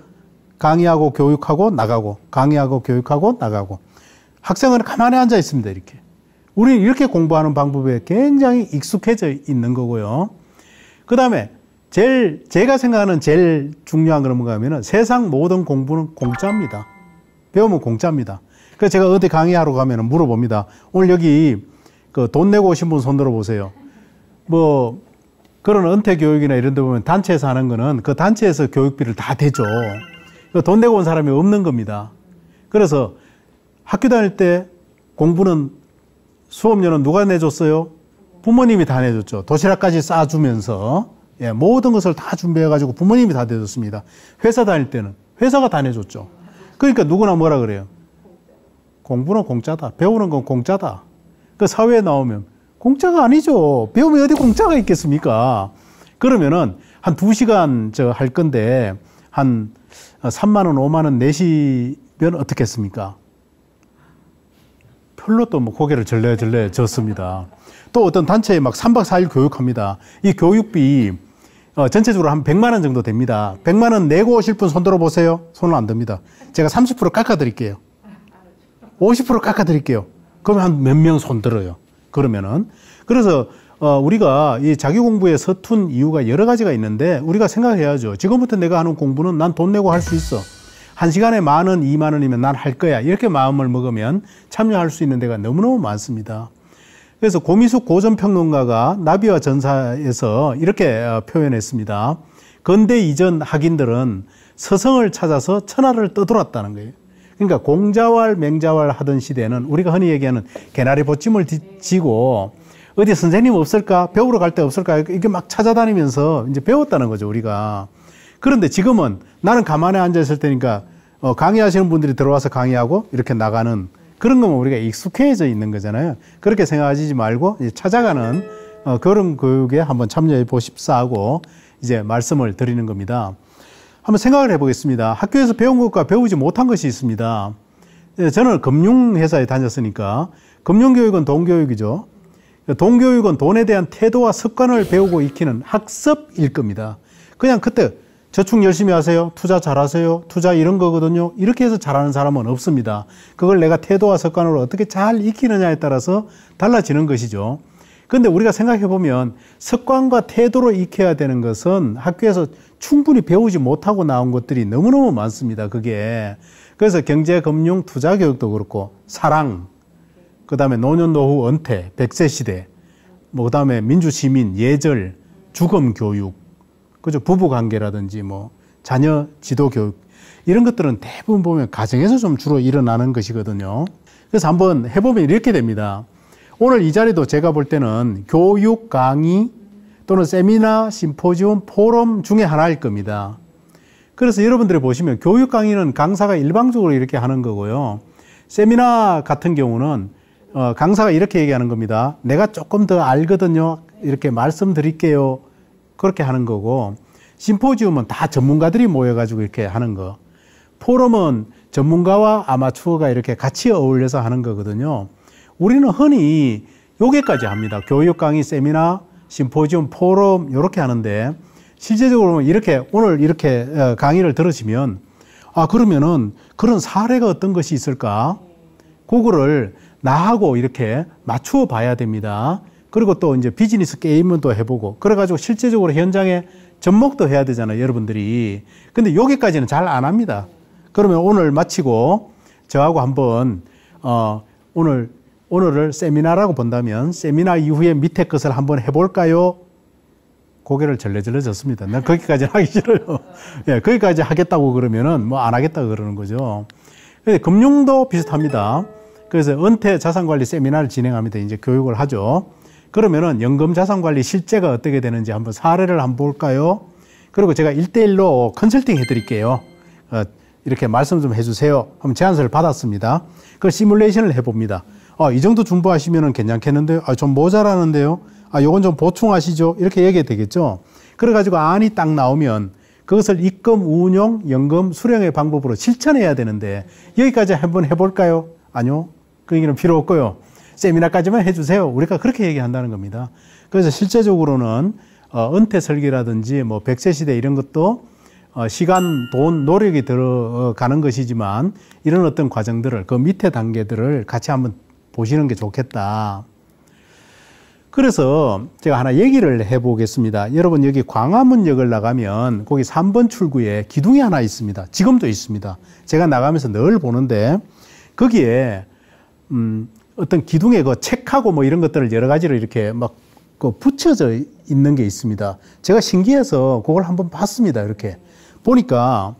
강의하고 교육하고 나가고 강의하고 교육하고 나가고 학생은 가만히 앉아있습니다. 이렇게. 우리는 이렇게 공부하는 방법에 굉장히 익숙해져 있는 거고요. 그 다음에 제가 생각하는 제일 중요한 건 뭔가 하면은 세상 모든 공부는 공짜입니다. 배우면 공짜입니다. 그래서 제가 어디 강의하러 가면 물어봅니다. 오늘 여기 돈 내고 오신 분 손 들어보세요. 뭐 그런 은퇴 교육이나 이런 데 보면 단체에서 하는 거는 그 단체에서 교육비를 다 대죠. 돈 내고 온 사람이 없는 겁니다. 그래서 학교 다닐 때 공부는 수업료는 누가 내줬어요? 부모님이 다 내줬죠. 도시락까지 싸주면서 예, 모든 것을 다 준비해가지고 부모님이 다 내줬습니다. 회사 다닐 때는 회사가 다 내줬죠. 그러니까 누구나 뭐라 그래요? 공부는 공짜다. 배우는 건 공짜다. 그 사회에 나오면 공짜가 아니죠. 배우면 어디 공짜가 있겠습니까? 그러면은 한 2시간 할 건데 한 3만 원, 5만 원 내시면 어떻겠습니까? 별로 또 뭐 고개를 절레절레 졌습니다. 또 어떤 단체에 막 3박 4일 교육합니다. 이 교육비 전체적으로 한 100만 원 정도 됩니다. 100만 원 내고 오실 분 손 들어보세요. 손은 안 듭니다. 제가 30% 깎아드릴게요. 50% 깎아드릴게요. 그러면 한 몇 명 손 들어요. 그러면은. 그래서 우리가 이 자기 공부에 서툰 이유가 여러 가지가 있는데 우리가 생각해야죠. 지금부터 내가 하는 공부는 난 돈 내고 할 수 있어. 1시간에 10,000원, 20,000원이면 난 할 거야. 이렇게 마음을 먹으면 참여할 수 있는 데가 너무너무 많습니다. 그래서 고미숙 고전평론가가 나비와 전사에서 이렇게 표현했습니다. 근대 이전 학인들은 서성을 찾아서 천하를 떠돌았다는 거예요. 그러니까 공자왈, 맹자왈 하던 시대는 우리가 흔히 얘기하는 개나리 보찜을 지고 어디 선생님 없을까? 배우러 갈 데 없을까? 이렇게 막 찾아다니면서 이제 배웠다는 거죠, 우리가. 그런데 지금은 나는 가만히 앉아있을 테니까 강의하시는 분들이 들어와서 강의하고 이렇게 나가는 그런 거면 우리가 익숙해져 있는 거잖아요. 그렇게 생각하지 말고 찾아가는 그런 교육에 한번 참여해 보십사 하고 이제 말씀을 드리는 겁니다. 한번 생각을 해보겠습니다. 학교에서 배운 것과 배우지 못한 것이 있습니다. 저는 금융회사에 다녔으니까 금융교육은 돈교육이죠. 돈교육은 돈에 대한 태도와 습관을 배우고 익히는 학습일 겁니다. 그냥 그때 저축 열심히 하세요. 투자 잘하세요. 투자 이런 거거든요. 이렇게 해서 잘하는 사람은 없습니다. 그걸 내가 태도와 습관으로 어떻게 잘 익히느냐에 따라서 달라지는 것이죠. 그런데 우리가 생각해 보면 습관과 태도로 익혀야 되는 것은 학교에서 충분히 배우지 못하고 나온 것들이 너무너무 많습니다. 그게. 그래서 경제, 금융, 투자 교육도 그렇고 사랑, 그 다음에 노년, 노후, 은퇴, 100세 시대, 뭐 그 다음에 민주, 시민, 예절, 주금 교육, 그죠? 부부 관계라든지 뭐 자녀 지도 교육 이런 것들은 대부분 보면 가정에서 좀 주로 일어나는 것이거든요. 그래서 한번 해보면 이렇게 됩니다. 오늘 이 자리도 제가 볼 때는 교육 강의 또는 세미나, 심포지움, 포럼 중에 하나일 겁니다. 그래서 여러분들이 보시면 교육 강의는 강사가 일방적으로 이렇게 하는 거고요. 세미나 같은 경우는 강사가 이렇게 얘기하는 겁니다. 내가 조금 더 알거든요. 이렇게 말씀드릴게요. 그렇게 하는 거고, 심포지움은 다 전문가들이 모여가지고 이렇게 하는 거. 포럼은 전문가와 아마추어가 이렇게 같이 어울려서 하는 거거든요. 우리는 흔히 여기까지 합니다. 교육 강의, 세미나, 심포지움, 포럼 이렇게 하는데 실제적으로 이렇게 오늘 이렇게 강의를 들으시면 그러면은 그런 사례가 어떤 것이 있을까? 그거를 나하고 이렇게 맞추어 봐야 됩니다. 그리고 또 이제 비즈니스 게임은 또 해보고 그래가지고 실제적으로 현장에 접목도 해야 되잖아요, 여러분들이. 근데 여기까지는 잘 안 합니다. 그러면 오늘 마치고 저하고 한번 오늘을 세미나라고 본다면 세미나 이후에 밑에 것을 한번 해볼까요? 고개를 절레절레 졌습니다. 난 거기까지는 하기 싫어요. 예, 거기까지 하겠다고 그러면은 뭐 안 하겠다고 그러는 거죠. 근데 금융도 비슷합니다. 그래서 은퇴 자산관리 세미나를 진행합니다. 이제 교육을 하죠. 그러면은 연금 자산관리 실제가 어떻게 되는지 한번 사례를 한번 볼까요? 그리고 제가 1대1로 컨설팅 해드릴게요. 이렇게 말씀 좀 해주세요. 한번 제안서를 받았습니다. 그걸 시뮬레이션을 해봅니다. 이 정도 준비하시면 괜찮겠는데요? 좀 모자라는데요? 요건 좀 보충하시죠? 이렇게 얘기해도 되겠죠? 그래가지고 안이 딱 나오면 그것을 입금, 운용, 연금, 수령의 방법으로 실천해야 되는데 여기까지 한번 해볼까요? 아니요. 그 얘기는 필요 없고요. 세미나까지만 해주세요. 우리가 그렇게 얘기한다는 겁니다. 그래서 실제적으로는 은퇴 설계라든지 뭐 100세 시대 이런 것도 시간, 돈, 노력이 들어가는 것이지만 이런 어떤 과정들을 그 밑에 단계들을 같이 한번 보시는 게 좋겠다. 그래서 제가 하나 얘기를 해보겠습니다. 여러분 여기 광화문역을 나가면 거기 3번 출구에 기둥이 하나 있습니다. 지금도 있습니다. 제가 나가면서 늘 보는데 거기에 어떤 기둥에 그 책하고 뭐 이런 것들을 여러 가지로 이렇게 막 그 붙여져 있는 게 있습니다. 제가 신기해서 그걸 한번 봤습니다. 이렇게 보니까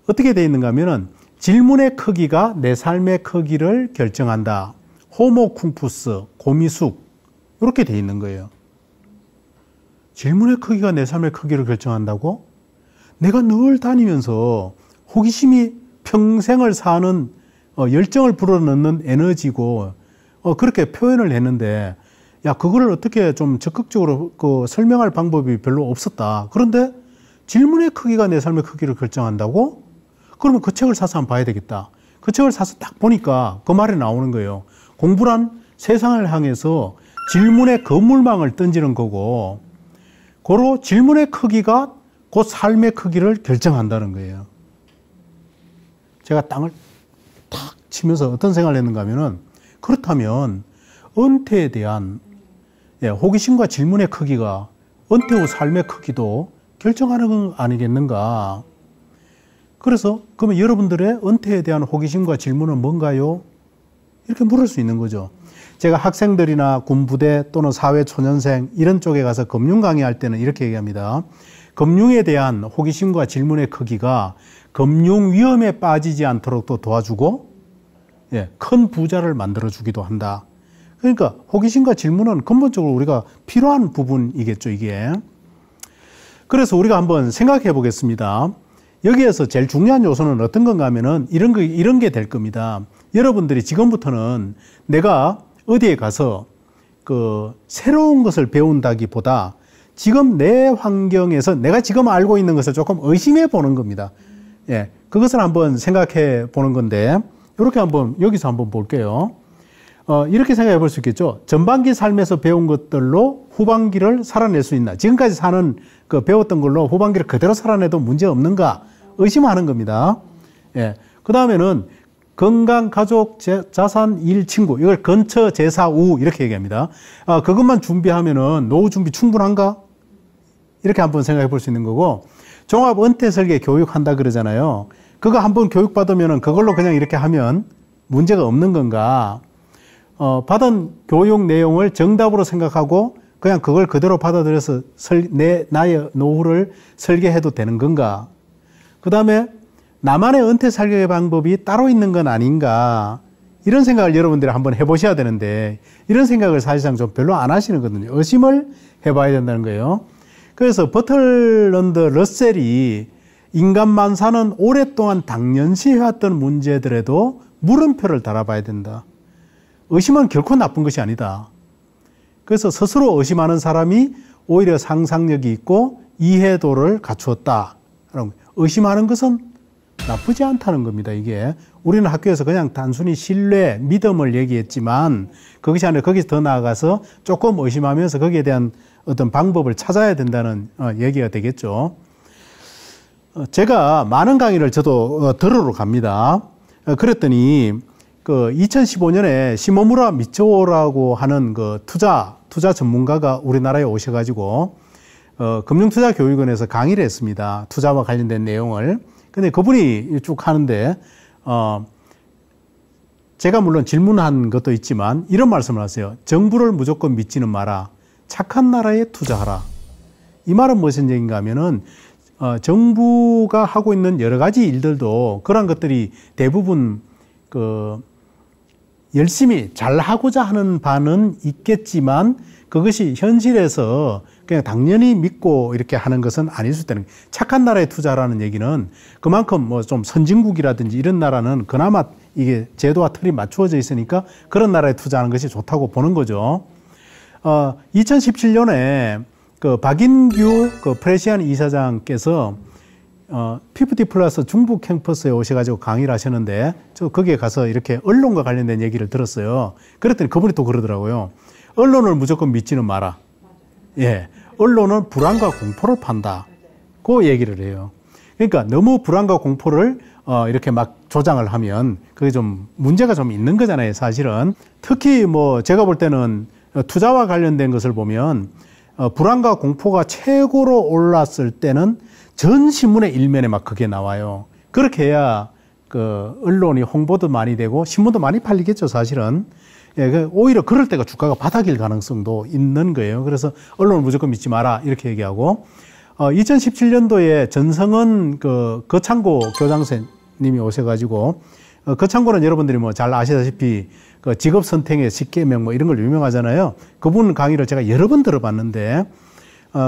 어떻게 되어 있는가 하면은 질문의 크기가 내 삶의 크기를 결정한다. 호모쿵푸스, 고미숙 이렇게 돼 있는 거예요. 질문의 크기가 내 삶의 크기를 결정한다고? 내가 늘 다니면서 호기심이 평생을 사는 열정을 불어넣는 에너지고 그렇게 표현을 했는데 야 그거를 어떻게 좀 적극적으로 설명할 방법이 별로 없었다. 그런데 질문의 크기가 내 삶의 크기를 결정한다고? 그러면 그 책을 사서 한번 봐야 되겠다. 그 책을 사서 딱 보니까 그 말이 나오는 거예요. 공부란 세상을 향해서 질문의 거물망을 던지는 거고 고로 질문의 크기가 곧 삶의 크기를 결정한다는 거예요. 제가 땅을 탁 치면서 어떤 생각을 했는가 하면은 그렇다면 은퇴에 대한 호기심과 질문의 크기가 은퇴 후 삶의 크기도 결정하는 건 아니겠는가. 그래서 그러면 여러분들의 은퇴에 대한 호기심과 질문은 뭔가요? 이렇게 물을 수 있는 거죠. 제가 학생들이나 군부대 또는 사회초년생 이런 쪽에 가서 금융 강의할 때는 이렇게 얘기합니다. 금융에 대한 호기심과 질문의 크기가 금융 위험에 빠지지 않도록 또 도와주고 큰 부자를 만들어주기도 한다. 그러니까 호기심과 질문은 근본적으로 우리가 필요한 부분이겠죠, 이게. 그래서 우리가 한번 생각해 보겠습니다. 여기에서 제일 중요한 요소는 어떤 건가 하면은 이런 게 될 겁니다. 여러분들이 지금부터는 내가 어디에 가서 새로운 것을 배운다기보다 지금 내 환경에서 내가 지금 알고 있는 것을 조금 의심해 보는 겁니다. 그것을 한번 생각해 보는 건데, 이렇게 여기서 한번 볼게요. 이렇게 생각해 볼 수 있겠죠. 전반기 삶에서 배운 것들로 후반기를 살아낼 수 있나? 지금까지 배웠던 걸로 후반기를 그대로 살아내도 문제 없는가? 의심하는 겁니다. 그 다음에는 건강, 가족, 자산, 일, 친구. 이걸 건처, 제사, 우. 이렇게 얘기합니다. 그것만 준비하면은 노후 준비 충분한가? 이렇게 한번 생각해 볼 수 있는 거고, 종합 은퇴 설계 교육한다 그러잖아요. 그거 한번 교육받으면은 그걸로 그냥 이렇게 하면 문제가 없는 건가? 받은 교육 내용을 정답으로 생각하고 그냥 그걸 그대로 받아들여서 나의 노후를 설계해도 되는 건가? 그 다음에 나만의 은퇴 설계 방법이 따로 있는 건 아닌가? 이런 생각을 여러분들이 한번 해보셔야 되는데 이런 생각을 사실상 좀 별로 안 하시는 거거든요. 의심을 해봐야 된다는 거예요. 그래서 버틀런드 러셀이 인간만 사는 오랫동안 당연시해왔던 문제들에도 물음표를 달아봐야 된다. 의심은 결코 나쁜 것이 아니다. 그래서 스스로 의심하는 사람이 오히려 상상력이 있고 이해도를 갖추었다. 의심하는 것은 나쁘지 않다는 겁니다. 이게 우리는 학교에서 그냥 단순히 신뢰, 믿음을 얘기했지만 그것이 아니라 거기서 더 나아가서 조금 의심하면서 거기에 대한 어떤 방법을 찾아야 된다는 얘기가 되겠죠. 제가 많은 강의를 저도 들으러 갑니다. 그랬더니 2015년에 시모무라 미초라고 하는 투자 전문가가 우리나라에 오셔가지고 금융투자교육원에서 강의를 했습니다. 투자와 관련된 내용을. 근데 그분이 쭉 하는데 제가 물론 질문한 것도 있지만 이런 말씀을 하세요. 정부를 무조건 믿지는 마라. 착한 나라에 투자하라. 이 말은 무슨 얘기인가 하면은 정부가 하고 있는 여러 가지 일들도 그런 것들이 대부분 열심히 잘 하고자 하는 바는 있겠지만 그것이 현실에서 그냥 당연히 믿고 이렇게 하는 것은 아닐 수 있다는 거예요. 착한 나라에 투자라는 얘기는 그만큼 좀 선진국이라든지 이런 나라는 그나마 이게 제도와 틀이 맞추어져 있으니까 그런 나라에 투자하는 것이 좋다고 보는 거죠. 2017년에 박인규 프레시안 이사장께서 PPT 플러스 중부 캠퍼스에 오셔가지고 강의를 하셨는데 저 거기에 가서 이렇게 언론과 관련된 얘기를 들었어요. 그랬더니 그분이 또 그러더라고요. 언론을 무조건 믿지는 마라. 언론은 불안과 공포를 판다. 그 얘기를 해요. 그러니까 너무 불안과 공포를 이렇게 막 조장을 하면 그게 좀 문제가 좀 있는 거잖아요, 사실은. 특히 제가 볼 때는 투자와 관련된 것을 보면 불안과 공포가 최고로 올랐을 때는 전 신문의 일면에 막 그게 나와요. 그렇게 해야 언론이 홍보도 많이 되고 신문도 많이 팔리겠죠, 사실은. 오히려 그럴 때가 주가가 바닥일 가능성도 있는 거예요. 그래서 언론을 무조건 믿지 마라 이렇게 얘기하고 2017년도에 전성은 거창고 교장선생님이 오셔가지고 그 참고는 여러분들이 뭐 잘 아시다시피 그 직업 선택의 10계명 뭐 이런 걸 유명하잖아요. 그분 강의를 제가 여러 번 들어봤는데,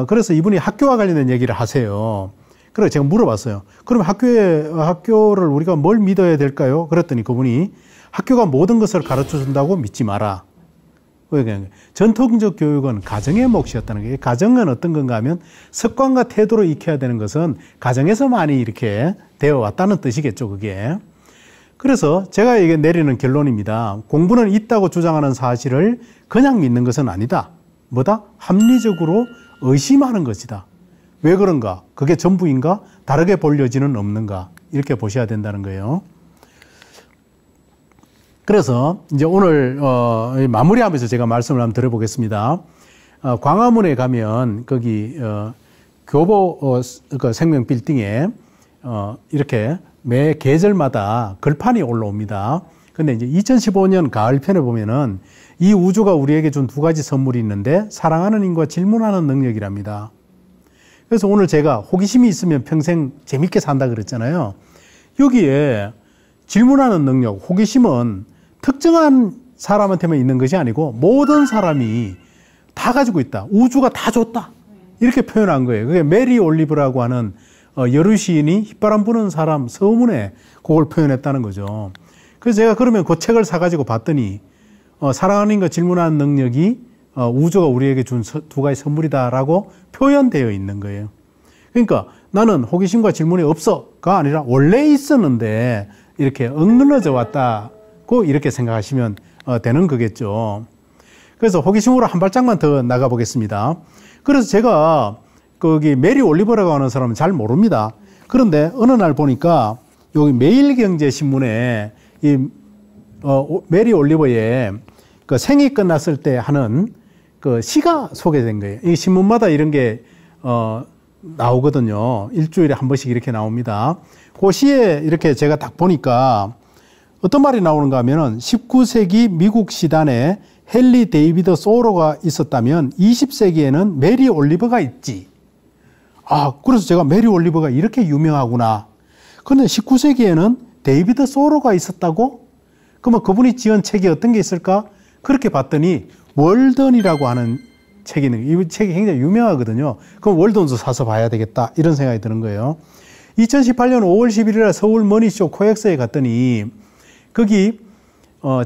그래서 이분이 학교와 관련된 얘기를 하세요. 그래서 제가 물어봤어요. 그럼 학교를 우리가 뭘 믿어야 될까요? 그랬더니 그분이 학교가 모든 것을 가르쳐 준다고 믿지 마라. 전통적 교육은 가정의 몫이었다는 거예요. 가정은 어떤 건가 하면 습관과 태도로 익혀야 되는 것은 가정에서 많이 이렇게 되어 왔다는 뜻이겠죠, 그게. 그래서 제가 이게 내리는 결론입니다. 공부는 있다고 주장하는 사실을 그냥 믿는 것은 아니다. 뭐다? 합리적으로 의심하는 것이다. 왜 그런가? 그게 전부인가? 다르게 볼 여지는 없는가? 이렇게 보셔야 된다는 거예요. 그래서 이제 오늘 마무리하면서 제가 말씀을 한번 드려보겠습니다. 광화문에 가면 거기 교보 그 생명 빌딩에 이렇게 매 계절마다 글판이 올라옵니다. 근데 이제 2015년 가을편에 보면은 이 우주가 우리에게 준 두 가지 선물이 있는데 사랑하는 힘과 질문하는 능력이랍니다. 그래서 오늘 제가 호기심이 있으면 평생 재밌게 산다 그랬잖아요. 여기에 질문하는 능력, 호기심은 특정한 사람한테만 있는 것이 아니고 모든 사람이 다 가지고 있다. 우주가 다 줬다. 이렇게 표현한 거예요. 그게 메리 올리브라고 하는 여류 시인이 휘바람 부는 사람 서문에 그걸 표현했다는 거죠. 그래서 제가 그러면 그 책을 사가지고 봤더니 사랑하는 것 질문하는 능력이 우주가 우리에게 준 두 가지 선물이다라고 표현되어 있는 거예요. 그러니까 나는 호기심과 질문이 없어가 아니라 원래 있었는데 이렇게 억눌러져 왔다고 이렇게 생각하시면 되는 거겠죠. 그래서 호기심으로 한 발짝만 더 나가 보겠습니다. 그래서 제가 거기 메리 올리버라고 하는 사람은 잘 모릅니다. 그런데 어느 날 보니까 여기 매일경제신문에 이 메리 올리버의 그 생이 끝났을 때 하는 그 시가 소개된 거예요. 이 신문마다 이런 게 나오거든요. 일주일에 한 번씩 이렇게 나옵니다. 그 시에 이렇게 제가 딱 보니까 어떤 말이 나오는가 하면은 19세기 미국 시단에 헨리 데이비드 소로가 있었다면 20세기에는 메리 올리버가 있지. 그래서 제가 메리 올리버가 이렇게 유명하구나. 그런데 19세기에는 데이비드 소로가 있었다고? 그러면 그분이 지은 책이 어떤 게 있을까? 그렇게 봤더니 월던이라고 하는 책이 있는 거예요. 이 책이 굉장히 유명하거든요. 그럼 월던도 사서 봐야 되겠다. 이런 생각이 드는 거예요. 2018년 5월 11일 서울 머니쇼 코엑스에 갔더니 거기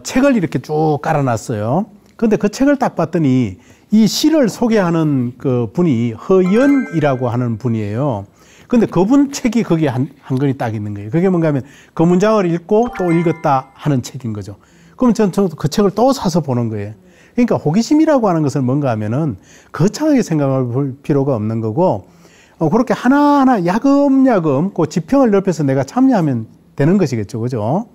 책을 이렇게 쭉 깔아놨어요. 그런데 그 책을 딱 봤더니 이 시를 소개하는 그 분이 허연이라고 하는 분이에요. 근데 그분 책이 거기에 한 권이 딱 있는 거예요. 그게 뭔가 하면 그 문장을 읽고 또 읽었다 하는 책인 거죠. 그럼 저는 그 책을 또 사서 보는 거예요. 그러니까 호기심이라고 하는 것은 뭔가 하면은 거창하게 생각할 필요가 없는 거고, 그렇게 하나하나 야금야금 그 지평을 넓혀서 내가 참여하면 되는 것이겠죠. 그죠?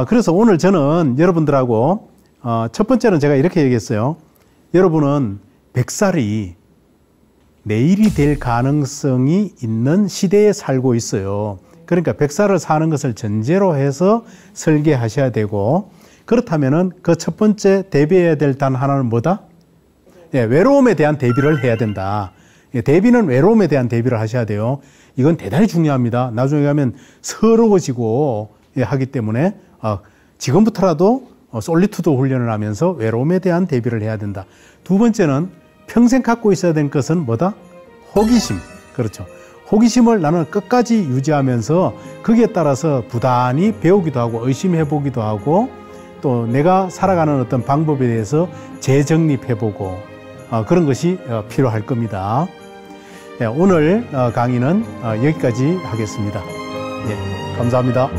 그래서 오늘 저는 여러분들하고, 첫 번째는 제가 이렇게 얘기했어요. 여러분은 100살이 내일이 될 가능성이 있는 시대에 살고 있어요. 그러니까 100살을 사는 것을 전제로 해서 설계하셔야 되고, 그렇다면은 그 첫 번째 대비해야 될 단 하나는 뭐다? 외로움에 대한 대비를 해야 된다. 대비는 외로움에 대한 대비를 하셔야 돼요. 이건 대단히 중요합니다. 나중에 가면 서러워지고 하기 때문에 지금부터라도 솔리투드 훈련을 하면서 외로움에 대한 대비를 해야 된다. 두 번째는 평생 갖고 있어야 될 것은 뭐다? 호기심. 그렇죠. 호기심을 나는 끝까지 유지하면서 거기에 따라서 부단히 배우기도 하고 의심해 보기도 하고 또 내가 살아가는 어떤 방법에 대해서 재정립해 보고 그런 것이 필요할 겁니다. 오늘 강의는 여기까지 하겠습니다. 감사합니다.